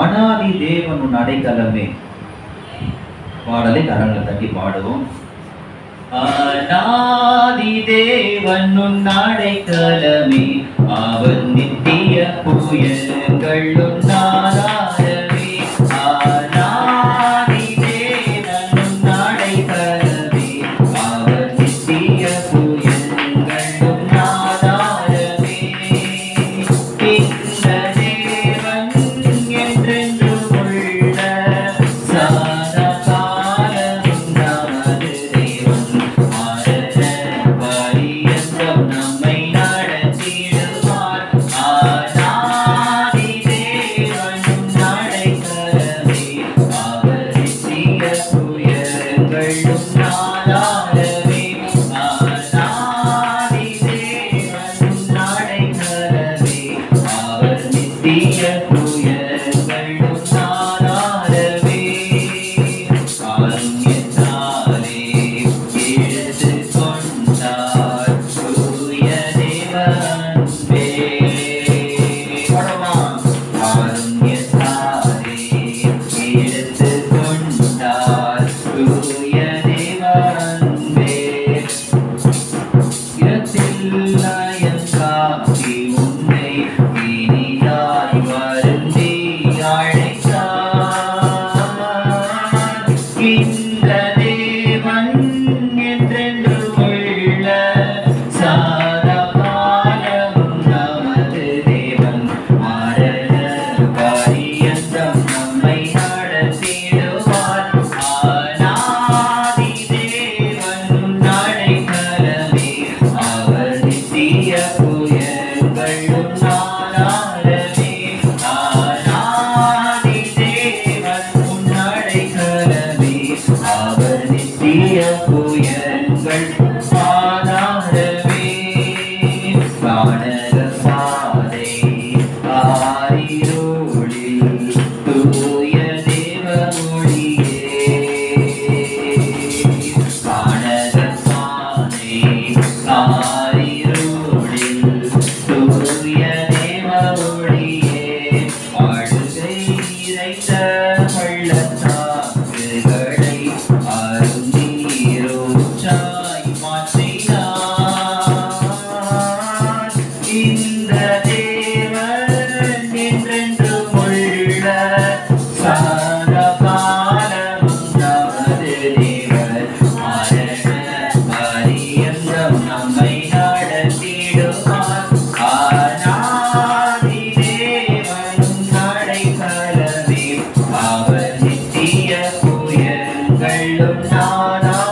அனாதி தேவன் உன் அடைக்கலமே. பாடலை கரங்களை தட்டி பாடுவோம். அனாதி தேவன் உன் அடைக்கலமே, அவர் நித்திய புயல்கள் உன் ஆதாரமே. அனாதி தேவன் உன் அடைக்கலமே, அவர் நித்திய புயல்கள் உன் ஆதாரமே. இந்த தேவன் என்றென்றும் உள்ள சதா காலமும் நமது தேவன். மரண பரியந்தம் நம்மை நடத்திடுவார். அனாதி தேவன் உன் அடைக்கலமே, அவர் நித்திய புயல்கள் உன் ஆதாரமே. அனாதி தேவன் உன் அடைக்கலமே, அவர் நித்திய புயல்கள் உன் ஆதாரமே. காருண்யத்தாலே இழுத்துக் கொண்டார் தூய தேவ அன்பே. காருண்யத்தாலே இழுத்துக் கொண்டார் தூய தேவ அன்பே. இரத்தில்லாயன் காட்டி உன்னை இனிதாய் வருந்தி அழைத்தார். இந்த தேவன் என்றென்றும் உள்ள சதா காலமும் நமது தேவன். மரண பரியந்தம் நம்மை நடத்திடுவார். அனாதி தேவன் உன் அடைக்கலமே, அவர் நித்திய புயல்கள் உன் ஆதாரமே. அனாதி தேவன் உன் அடைக்கலமே, அவர் நித்திய புயல்கள் ஆதாரமே. வானக பாதை ஆரிருளில் தூய தேவ ஒளியே. வானக பாதை ஆரிருளில் தூய தேவ ஒளியே. அழுகை நிறைந்த பள்ளத்தாக்குகளை அருநீரூற்றாய் மாற்றினார். இந்த தேவன் என்றென்றும் உள்ள சதா காலமும் நமது தேவன். மரண பரியந்தம் நம்மை நடத்திடுவார். அனாதி தேவன் உன் அடைக்கலமே, அவர் நித்திய புயல்கள் உன் ஆதாரமே.